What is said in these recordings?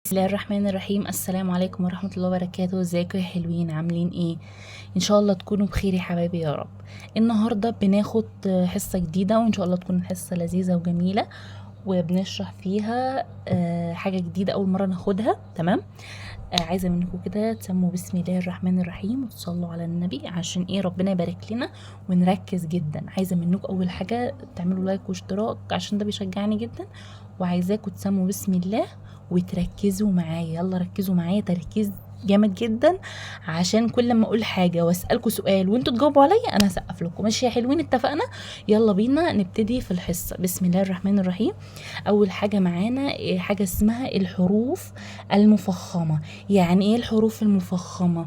بسم الله الرحمن الرحيم. السلام عليكم ورحمة الله وبركاته. ازيكم يا حلوين؟ عاملين ايه؟ ان شاء الله تكونوا بخير يا حبايبي يا رب. النهاردة بناخد حصة جديدة وان شاء الله تكون حصة لذيذة وجميلة، وبنشرح فيها حاجة جديدة اول مرة ناخدها. تمام. عايزة منكم كده تسموا بسم الله الرحمن الرحيم وتصلوا على النبي عشان ايه ربنا يبارك لنا ونركز جدا. عايزة منكم اول حاجة تعملوا لايك واشتراك عشان ده بيشجعني جدا، وعايزاكم تسموا بسم الله وتركزوا معايا. يلا ركزوا معايا تركيز جامد جدا، عشان كل ما اقول حاجه واسالكم سؤال وانتوا تجاوبوا عليا انا هسقف لكم. ماشي يا حلوين؟ اتفقنا؟ يلا بينا نبتدي في الحصه. بسم الله الرحمن الرحيم. اول حاجه معانا حاجه اسمها الحروف المفخمه. يعني ايه الحروف المفخمه؟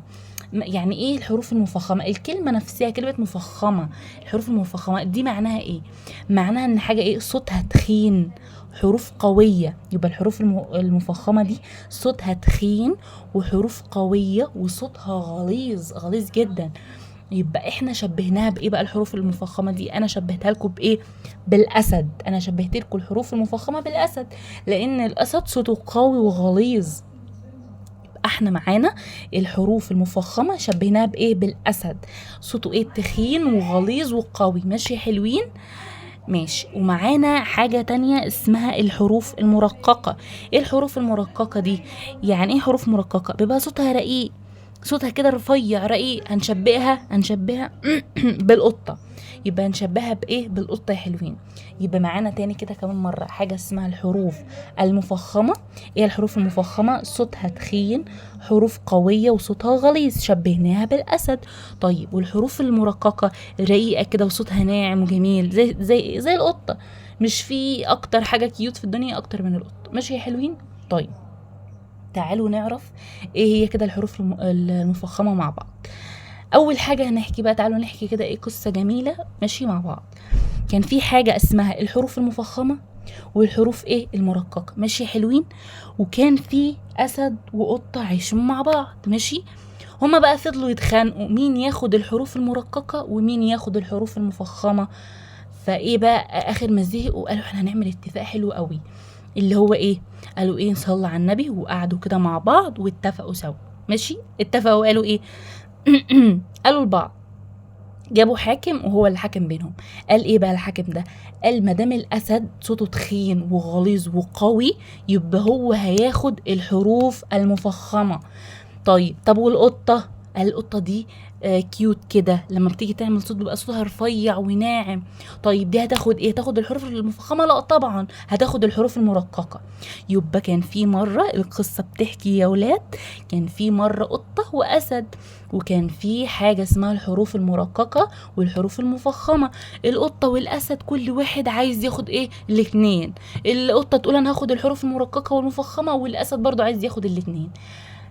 يعني ايه الحروف المفخمه؟ الكلمه نفسها كلمه مفخمه، الحروف المفخمه دي معناها ايه؟ معناها ان حاجه ايه صوتها تخين، حروف قويه. يبقى الحروف المفخمه دي صوتها تخين وحروف قويه وصوتها غليظ جدا. يبقى احنا شبهناها بايه بقى الحروف المفخمه دي؟ انا شبهتها لكم بايه؟ بالاسد. انا شبهت لكم الحروف المفخمه بالاسد لان الاسد صوته قوي وغليظ. احنا معانا الحروف المفخمه شبهناها بايه؟ بالاسد. صوته ايه؟ تخين وغليظ وقوي. ماشي حلوين؟ ماشي. ومعانا حاجة تانية اسمها الحروف المرققة. ايه الحروف المرققة دي؟ يعني ايه حروف مرققة؟ بيبقى صوتها رقيق، صوتها كده رفيع رقيق. هنشبهها بالقطة. يبقى هنشبهها بايه؟ بالقطة يا حلوين. يبقى معانا تاني كده كمان مرة حاجة اسمها الحروف المفخمة. ايه الحروف المفخمة؟ صوتها تخين، حروف قوية وصوتها غليظ، شبهناها بالأسد. طيب والحروف المرققة رقيقة كده وصوتها ناعم وجميل زي القطة. مش في اكتر حاجة كيوت في الدنيا اكتر من القطة. ماشي يا حلوين؟ طيب تعالوا نعرف ايه هي كده الحروف المفخمة مع بعض. اول حاجة هنحكي بقى، تعالوا نحكي كده ايه قصة جميلة ماشي مع بعض. كان في حاجة اسمها الحروف المفخمة والحروف ايه؟ المرققة. ماشي يا حلوين؟ وكان في اسد وقطة عايشين مع بعض. ماشي. هما بقى فضلوا يتخانقوا مين ياخد الحروف المرققة ومين ياخد الحروف المفخمة. فايه بقى اخر ما زهقوا قالوا احنا هنعمل اتفاق حلو قوي، اللي هو ايه؟ قالوا ايه؟ نصلي على النبي. وقعدوا كده مع بعض واتفقوا سوا. ماشي. اتفقوا قالوا ايه؟ قالوا لبعض، جابوا حاكم وهو اللي حكم بينهم. قال ايه بقى الحاكم ده؟ قال مادام الاسد صوته تخين وغليظ وقوي يبقى هو هياخد الحروف المفخمه. طب والقطه؟ قال القطه دي كيوت كده، لما بتيجي تعمل صوت بيبقى صوتها رفيع وناعم. طيب دي هتاخد ايه؟ تاخد الحروف المفخمه؟ لا طبعا، هتاخد الحروف المرققه. يبقى كان في مره، القصه بتحكي يا ولاد، كان في مره قطه واسد، وكان في حاجه اسمها الحروف المرققه والحروف المفخمه. القطه والاسد كل واحد عايز ياخد ايه؟ الاتنين. القطه تقول انا هاخد الحروف المرققه والمفخمه، والاسد برضو عايز ياخد الاتنين.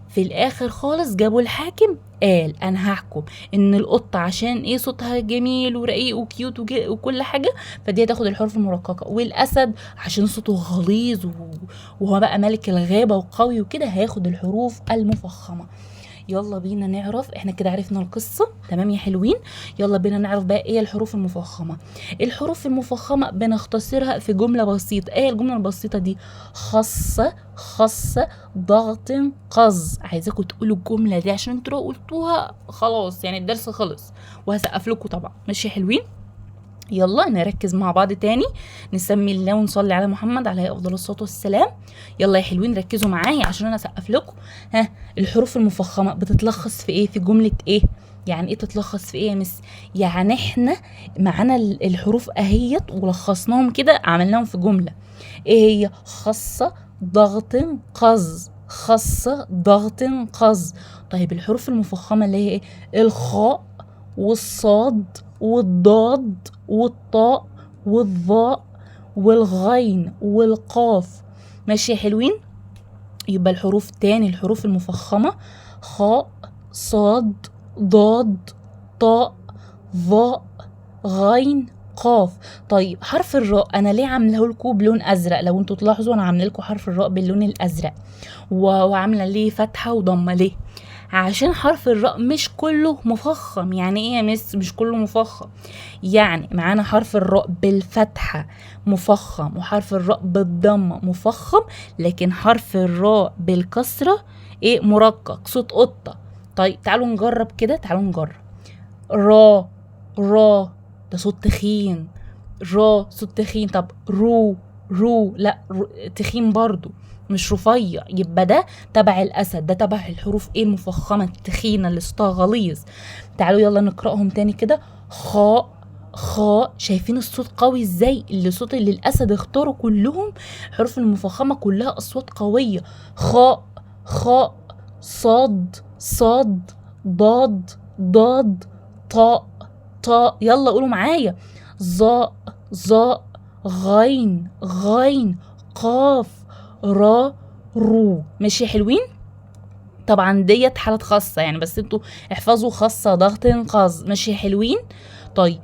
في الاخر خالص جابوا الحاكم قال انا هحكم ان القطه عشان ايه صوتها جميل ورقيق وكيوت وكل حاجه فدي هتاخد الحروف المرققه، والاسد عشان صوته غليظ وهو بقى ملك الغابه وقوي وكده هياخد الحروف المفخمه. يلا بينا نعرف، احنا كده عرفنا القصة. تمام يا حلوين؟ يلا بينا نعرف بقى ايه الحروف المفخمة. الحروف المفخمة بنختصرها في جملة بسيطة. ايه الجملة البسيطة دي؟ خاصة ضغط قز. عايزاكم تقولوا الجملة دي عشان انتوا لو قلتوها خلاص يعني الدرس خلص، وهسقف لكم طبعا. ماشي يا حلوين؟ يلا نركز مع بعض تاني، نسمي الله ونصلي على محمد عليه افضل الصلاه والسلام. يلا يا حلوين ركزوا معايا عشان انا اسقف لكم. الحروف المفخمه بتتلخص في ايه؟ في جمله ايه؟ يعني ايه تتلخص في ايه يا مس؟ يعني احنا معانا الحروف اهيت ولخصناهم كده عملناهم في جمله. ايه هي؟ خاصه ضغط قز. طيب الحروف المفخمه اللي هي ايه؟ الخاء والصاد والضاد والطاء والظاء والغين والقاف. ماشي يا حلوين؟ يبقى الحروف تاني، الحروف المفخمة خاء صاد ضاد طاء ظاء غين قاف. طيب حرف الراء انا ليه عامله لكم بلون ازرق؟ لو انتوا تلاحظوا انا عامله لكم حرف الراء باللون الازرق وعامله ليه فتحه وضمه. ليه عشان حرف الراء مش كله مفخم. يعني ايه يا مس مش كله مفخم؟ يعني معانا حرف الراء بالفتحة مفخم، وحرف الراء بالضمة مفخم، لكن حرف الراء بالكسرة ايه مرقق، صوت قطة. طيب تعالوا نجرب كده، تعالوا نجرب. را، را ده صوت تخين، را صوت تخين. طب رو، رو لا تخين برضو مش رفيع، يبقى ده تبع الاسد، ده تبع الحروف ايه المفخمه التخينه اللي صوتها غليظ. تعالوا يلا نقراهم تاني كده. خاء، خاء شايفين الصوت قوي ازاي؟ الصوت اللي الاسد اختاره كلهم حروف المفخمه كلها اصوات قويه. خاء، خاء. صاد، صاد. ضاد، ضاد. طاء، طاء. يلا قولوا معايا. ظاء، ظاء. غين، غين. قاف، را، رو. ماشي حلوين؟ طبعا ديت حالات خاصة يعني، بس انتوا احفظوا خاصة ضغط انقاذ. ماشي حلوين؟ طيب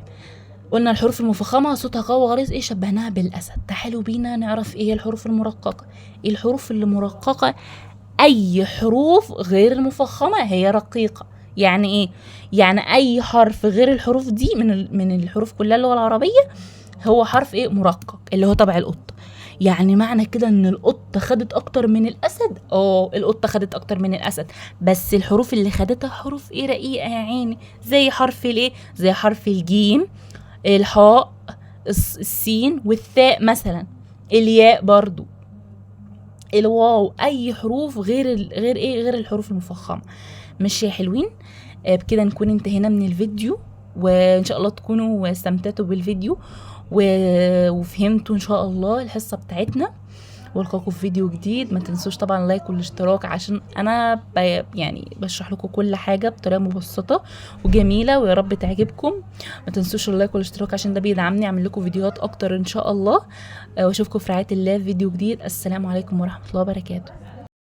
قلنا الحروف المفخمة صوتها قوي غليظ، ايه شبهناها بالاسد. تعالوا بينا نعرف ايه الحروف المرققة. ايه الحروف اللي مرققة؟ اي حروف غير المفخمة هي رقيقة. يعني ايه؟ يعني اي حرف غير الحروف دي من الحروف كلها اللغة العربية هو حرف ايه مرقق، اللي هو تبع القطة. يعني معنى كده ان القطة خدت اكتر من الاسد؟ القطة خدت اكتر من الاسد، بس الحروف اللي خدتها حروف ايه رقيقة يا عيني، زي حرف الايه، زي حرف الجيم، الحاء، السين والثاء مثلا، الياء برضو، الواو. اي حروف غير الحروف المفخمه. ماشي يا حلوين؟ بكده نكون انتهينا من الفيديو، وان شاء الله تكونوا استمتعتوا بالفيديو وفهمتوا ان شاء الله الحصه بتاعتنا. والقاكم في فيديو جديد. ما تنسوش طبعا لايك والاشتراك، عشان انا يعني بشرح لكم كل حاجه بطريقه مبسطه وجميله، ويا رب تعجبكم. ما تنسوش اللايك والاشتراك عشان ده بيدعمني اعمل لكم فيديوهات اكتر ان شاء الله. واشوفكم في رعايه الله في فيديو جديد. السلام عليكم ورحمه الله وبركاته.